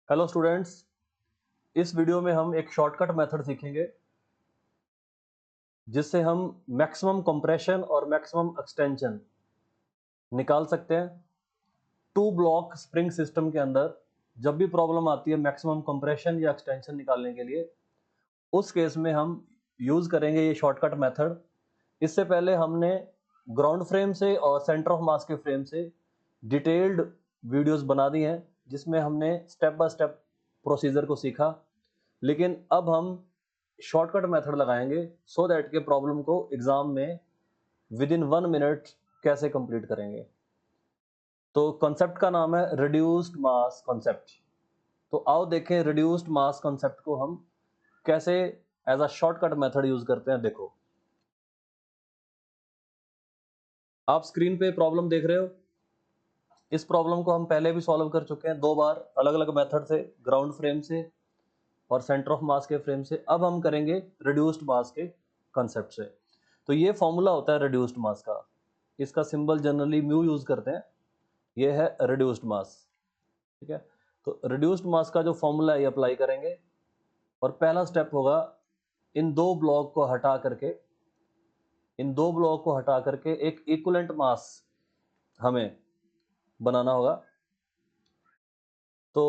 Hello students, इस video में हम एक शॉर्टकट मेथड सीखेंगे जिससे हम मैक्सिमम कंप्रेशन और मैक्सिमम एक्सटेंशन निकाल सकते हैं। टू ब्लॉक स्प्रिंग सिस्टम के अंदर जब भी प्रॉब्लम आती है मैक्सिमम कंप्रेशन या एक्सटेंशन निकालने के लिए, उस केस में हम यूज करेंगे ये शॉर्टकट मेथड। इससे पहले हमने ग्राउंड फ्रेम से और सेंटर ऑफ मास के फ्रेम से डिटेल्ड वीडियोस बना दी हैं जिसमें हमने स्टेप बाय स्टेप प्रोसीजर को सीखा। लेकिन अब हम शॉर्टकट मेथड लगाएंगे सो दैट के प्रॉब्लम को एग्जाम में विद इन 1 मिनट कैसे कंप्लीट करेंगे। तो कॉन्सेप्ट का नाम है रिड्यूस्ड मास कॉन्सेप्ट। तो आओ देखें रिड्यूस्ड मास कॉन्सेप्ट को हम कैसे as a shortcut method use करते हैं। देखो, आप स्क्रीन पे प्रॉब्लम देख रहे हो। इस प्रॉब्लम को हम पहले भी सॉल्व कर चुके हैं 2 बार अलग अलग मेथड से, ग्राउंड फ्रेम से और सेंटर ऑफ मास के फ्रेम से। अब हम करेंगे रिड्यूस्ड मास के कंसेप्ट से। तो ये फॉर्मूला होता है रिड्यूस्ड मास का, इसका सिंबल जनरली म्यू यूज करते हैं। ये है रिड्यूस्ड मास, ठीक है। तो रिड्यूस्ड मास का जो फॉर्मूला है ये अप्लाई करेंगे और पहला स्टेप होगा इन दो ब्लॉक को हटा करके एक इक्विवेलेंट मास हमें बनाना होगा। तो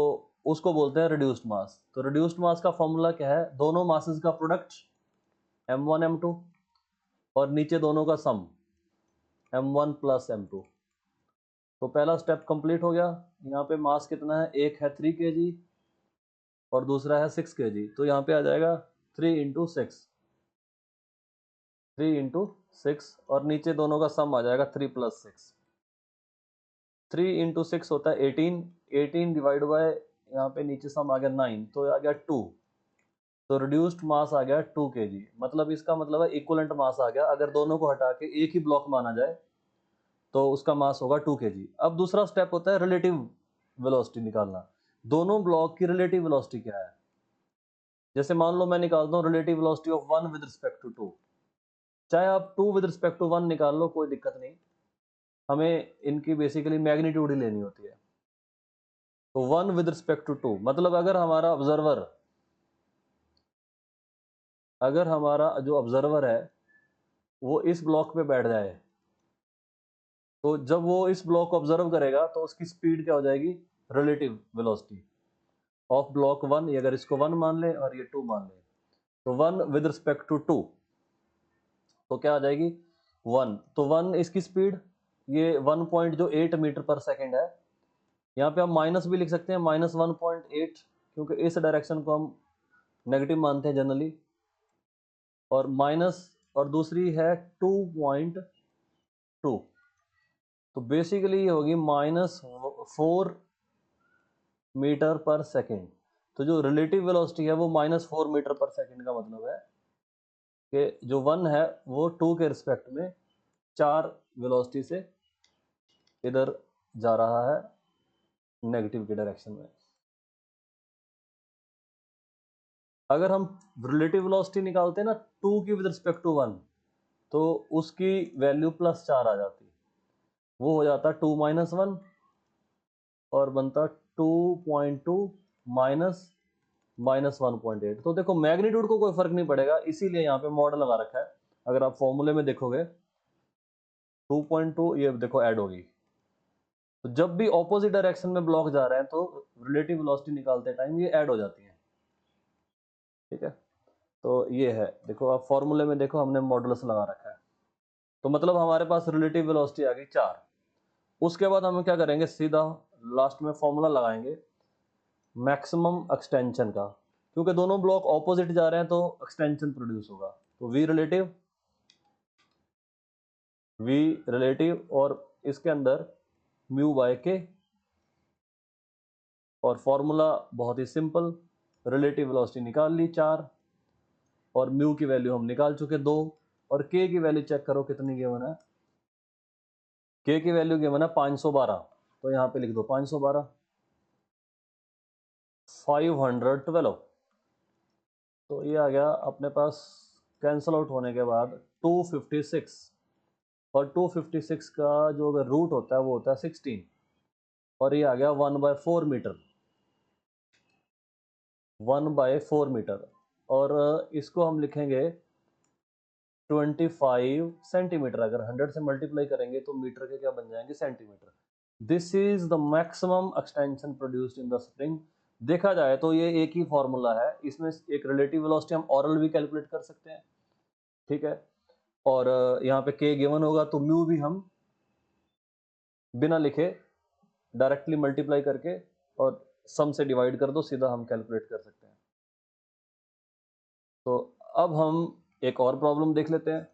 उसको बोलते हैं रिड्यूस्ड मास। तो रिड्यूस्ड मास का फॉर्मूला क्या है? दोनों मासेस का प्रोडक्ट m1 m2 और नीचे दोनों का सम m1 प्लस m2। तो पहला स्टेप कंप्लीट हो गया। यहाँ पे मास कितना है? एक है 3 kg और दूसरा है 6 kg। तो यहाँ पे आ जाएगा 3 इंटू 6 और नीचे दोनों का सम आ जाएगा 3 प्लस 6। 3 इंटू 6 होता है 18। 18 डिवाइड बाय यहाँ पे नीचे सम आ गया 9, तो आ गया 2। तो रिड्यूस्ड मास आ गया 2 kg। मतलब इसका मतलब है इक्वलेंट मास आ गया। अगर दोनों को हटा के एक ही ब्लॉक माना जाए तो उसका मास होगा 2 kg। अब दूसरा स्टेप होता है रिलेटिव वेलोसिटी निकालना। दोनों ब्लॉक की रिलेटिव वेलोसिटी क्या है? जैसे मान लो मैं निकालता हूँ relative velocity of 1 with respect to 2। चाहे आप 2 विद रिस्पेक्ट टू 1 निकाल लो, कोई दिक्कत नहीं। हमें इनकी बेसिकली मैग्नीट्यूड ही लेनी होती है। तो 1 विद रिस्पेक्ट टू 2 मतलब अगर हमारा जो ऑब्जर्वर है वो इस ब्लॉक पे बैठ जाए, तो जब वो इस ब्लॉक को ऑब्जर्व करेगा तो उसकी स्पीड क्या हो जाएगी? Relative velocity of block 1। अगर इसको 1 मान ले और ये 2 मान ले, तो 1 विद रिस्पेक्ट टू 2 तो क्या आ जाएगी? 1। तो 1 इसकी स्पीड, ये 1.8 मीटर पर सेकेंड है। यहाँ पे हम माइनस भी लिख सकते हैं, -1.8, क्योंकि इस डायरेक्शन को हम नेगेटिव मानते हैं जनरली। और माइनस, और दूसरी है 2.2, तो बेसिकली ये होगी -4 मीटर पर सेकेंड। तो जो रिलेटिव वेलोसिटी है वो -4 मीटर पर सेकेंड का मतलब है कि जो 1 है वो 2 के रिस्पेक्ट में 4 वेलोसिटी से इधर जा रहा है नेगेटिव की डायरेक्शन में। अगर हम रिलेटिव वेलोसिटी निकालते हैं ना 2 की विद रिस्पेक्ट टू 1, तो उसकी वैल्यू +4 आ जाती। वो हो जाता 2 माइनस 1 और बनता 2.2 माइनस -1.8। तो देखो मैग्नीट्यूड को कोई फर्क नहीं पड़ेगा, इसीलिए यहाँ पे मॉडल लगा रखा है। अगर आप फॉर्मूले में देखोगे 2.2 ये देखो ऐड होगी। तो जब भी ऑपोजिट डायरेक्शन में ब्लॉक जा रहे हैं तो रिलेटिव वेलोसिटी निकालते टाइम ये ऐड हो जाती है, ठीक है। तो ये है, देखो आप फॉर्मूले में देखो हमने मॉडुलस लगा रखा है। तो मतलब हमारे पास रिलेटिव वेलोसिटी आ गई 4। उसके बाद हम क्या करेंगे? सीधा लास्ट में फॉर्मूला लगाएंगे मैक्सिमम एक्सटेंशन का, क्योंकि दोनों ब्लॉक ऑपोजिट जा रहे हैं तो एक्सटेंशन प्रोड्यूस होगा। तो वी रिलेटिव और इसके अंदर म्यू बाय के। और फॉर्मूला बहुत ही सिंपल, रिलेटिव वेलोसिटी निकाल ली 4 और म्यू की वैल्यू हम निकाल चुके 2। और के की वैल्यू चेक करो कितनी गिवन है। के की वैल्यू गिवन है 512। तो यहाँ पे लिख दो 512, 512। तो ये आ गया अपने पास, कैंसल आउट होने के बाद 256। और 256 का जो अगर रूट होता है वो होता है 16, और ये आ गया 1/4 मीटर। 1/4 मीटर, और इसको हम लिखेंगे 25 सेंटीमीटर। अगर 100 से मल्टीप्लाई करेंगे तो मीटर के क्या बन जाएंगे, centimetre. This is the maximum extension produced in the spring. देखा जाए तो ये एक ही फॉर्मूला है, इसमें एक रिलेटिव वेलोसिटी हम ऑरल भी कैलकुलेट कर सकते हैं, ठीक है। और यहाँ पे के गिवन होगा तो म्यू भी हम बिना लिखे डायरेक्टली मल्टीप्लाई करके और सम से डिवाइड कर दो, सीधा हम कैलकुलेट कर सकते हैं। तो अब हम एक और प्रॉब्लम देख लेते हैं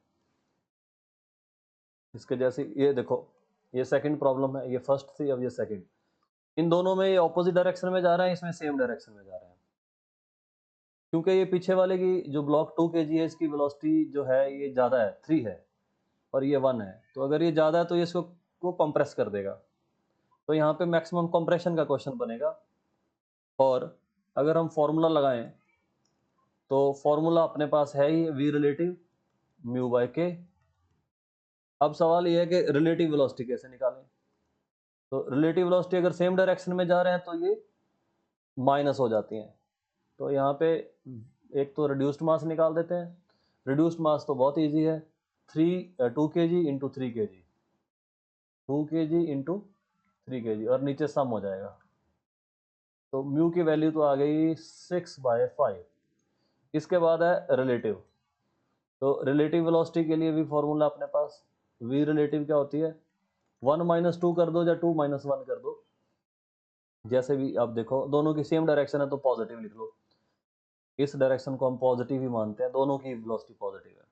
इसके जैसे। ये देखो, ये सेकंड प्रॉब्लम है, ये फर्स्ट थी, अब ये सेकंड। इन दोनों में ये ऑपोजिट डायरेक्शन में जा रहे हैं, इसमें सेम डायरेक्शन में जा रहे हैं। क्योंकि ये पीछे वाले की जो ब्लॉक 2 kg है, इसकी वेलोसिटी जो है ये ज़्यादा है, 3 है, और ये 1 है। तो अगर ये ज़्यादा है तो ये इसको कंप्रेस कर देगा। तो यहाँ पे मैक्सिमम कंप्रेशन का क्वेश्चन बनेगा। और अगर हम फॉर्मूला लगाएं तो फॉर्मूला अपने पास है ही वी रिलेटिव म्यू बाय के। अब सवाल ये है कि रिलेटिव वेलोसिटी कैसे निकालें। तो रिलेटिव वेलोसिटी अगर सेम डायरेक्शन में जा रहे हैं तो ये माइनस हो जाती हैं। तो यहाँ पे एक तो रिड्यूस्ड मास निकाल देते हैं। रिड्यूस्ड मास तो बहुत इजी है, 2 kg into 3 kg, 2 kg into 3 kg, और नीचे सम हो जाएगा। तो म्यू की वैल्यू तो आ गई 6/5। इसके बाद है रिलेटिव। तो रिलेटिव वेलोसिटी के लिए भी फॉर्मूला अपने पास, वी रिलेटिव क्या होती है, 1 - 2 कर दो या 2 - 1 कर दो, जैसे भी आप देखो, दोनों की सेम डायरेक्शन है तो पॉजिटिव लिख लो। इस डायरेक्शन को हम पॉजिटिव ही मानते हैं, दोनों की वेलोसिटी पॉजिटिव है।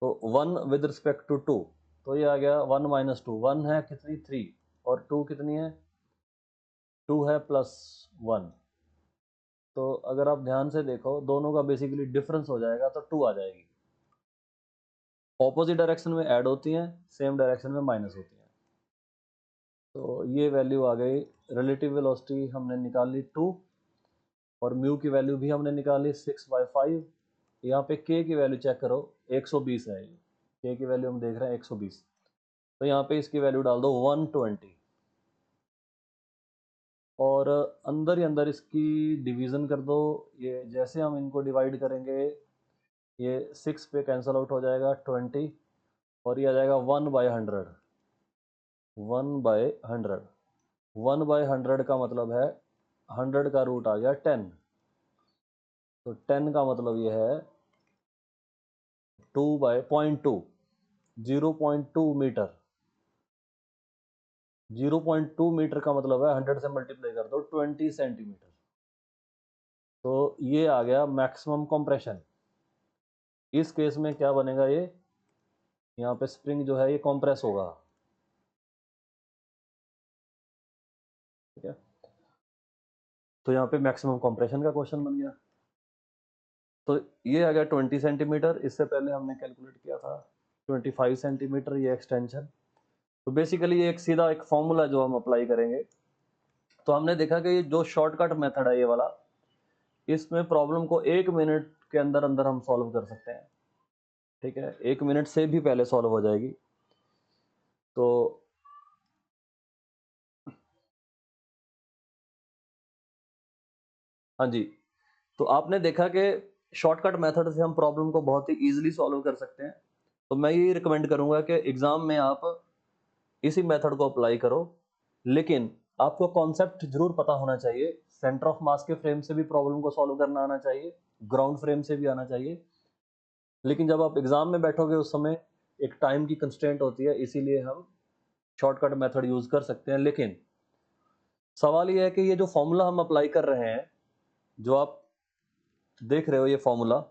तो 1 विद रिस्पेक्ट टू 2, तो ये आ गया 1 - 2। 1 है कितनी, 3, और 2 कितनी है, 2 है +1। तो अगर आप ध्यान से देखो, दोनों का बेसिकली डिफरेंस हो जाएगा तो 2 आ जाएगी। ऑपोजिट डायरेक्शन में ऐड होती हैं, सेम डायरेक्शन में माइनस होती हैं। तो ये वैल्यू आ गई, रिलेटिव वेलोसिटी हमने निकाली 2, और म्यू की वैल्यू भी हमने निकाली 6/5। यहाँ पे के की वैल्यू चेक करो, 120 है। ये के की वैल्यू हम देख रहे हैं 120। तो यहाँ पे इसकी वैल्यू डाल दो 120, और अंदर ही अंदर इसकी डिवीज़न कर दो। ये जैसे हम इनको डिवाइड करेंगे, ये 6 पे कैंसिल आउट हो जाएगा 20, और ये आ जाएगा 1/100। 1/100, 1/100 का मतलब है 100 का रूट आ गया 10। तो 10 का मतलब ये है 2/0.2, 0.2 मीटर। 0.2 मीटर का मतलब है 100 से मल्टीप्लाई कर दो 20 सेंटीमीटर। तो ये आ गया मैक्सिमम कंप्रेशन। इस केस में क्या बनेगा, ये यहाँ पे स्प्रिंग जो है ये कंप्रेस होगा, ठीक है। तो यहाँ पे मैक्सिमम कंप्रेशन का क्वेश्चन बन गया। तो ये आ गया 20 सेंटीमीटर। इससे पहले हमने कैलकुलेट किया था 25 सेंटीमीटर, ये एक्सटेंशन। तो बेसिकली ये एक सीधा एक फॉर्मूला जो हम अप्लाई करेंगे। तो हमने देखा कि जो शॉर्टकट मेथड है ये वाला, इसमें प्रॉब्लम को 1 मिनट के अंदर अंदर हम सॉल्व कर सकते हैं, ठीक है। 1 मिनट से भी पहले सॉल्व हो जाएगी। तो हाँ जी, तो आपने देखा कि शॉर्टकट मेथड से हम प्रॉब्लम को बहुत ही इजीली सॉल्व कर सकते हैं। तो मैं ये रिकमेंड करूंगा कि एग्जाम में आप इसी मेथड को अप्लाई करो, लेकिन आपको कॉन्सेप्ट जरूर पता होना चाहिए। सेंटर ऑफ मास के फ्रेम से भी प्रॉब्लम को सॉल्व करना आना चाहिए, ग्राउंड फ्रेम से भी आना चाहिए। लेकिन जब आप एग्जाम में बैठोगे उस समय एक टाइम की कंस्ट्रेंट होती है, इसीलिए हम शॉर्टकट मेथड यूज कर सकते हैं। लेकिन सवाल ये है कि ये जो फॉर्मूला हम अप्लाई कर रहे हैं, जो आप देख रहे हो ये फॉर्मूला,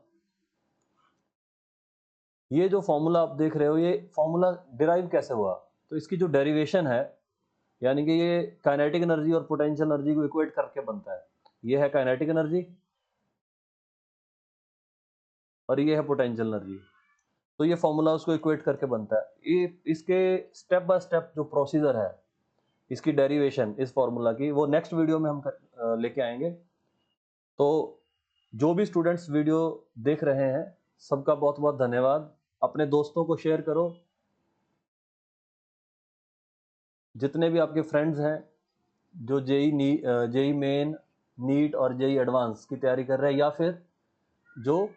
ये जो फॉर्मूला आप देख रहे हो, ये फॉर्मूला डिराइव कैसे हुआ। तो इसकी जो डेरिवेशन है, यानी कि ये काइनेटिक एनर्जी और पोटेंशियल एनर्जी को इक्वेट करके बनता है। ये है काइनेटिक एनर्जी और ये है पोटेंशियल एनर्जी। तो ये फॉर्मूला उसको इक्वेट करके बनता है। ये इसके स्टेप बाय स्टेप जो प्रोसीजर है, इसकी डेरिवेशन इस फॉर्मूला की, वो नेक्स्ट वीडियो में हम लेके आएंगे। तो जो भी स्टूडेंट्स वीडियो देख रहे हैं, सबका बहुत बहुत धन्यवाद। अपने दोस्तों को शेयर करो, जितने भी आपके फ्रेंड्स हैं जो जेई मेन, नीट और जेई एडवांस की तैयारी कर रहे हैं, या फिर जो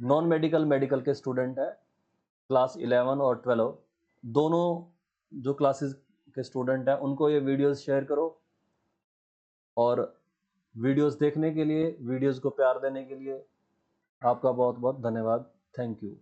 नॉन मेडिकल मेडिकल के स्टूडेंट हैं, क्लास 11 और 12 दोनों जो क्लासेस के स्टूडेंट हैं, उनको ये वीडियोस शेयर करो। और वीडियोस देखने के लिए, वीडियोस को प्यार देने के लिए आपका बहुत बहुत धन्यवाद। Thank you.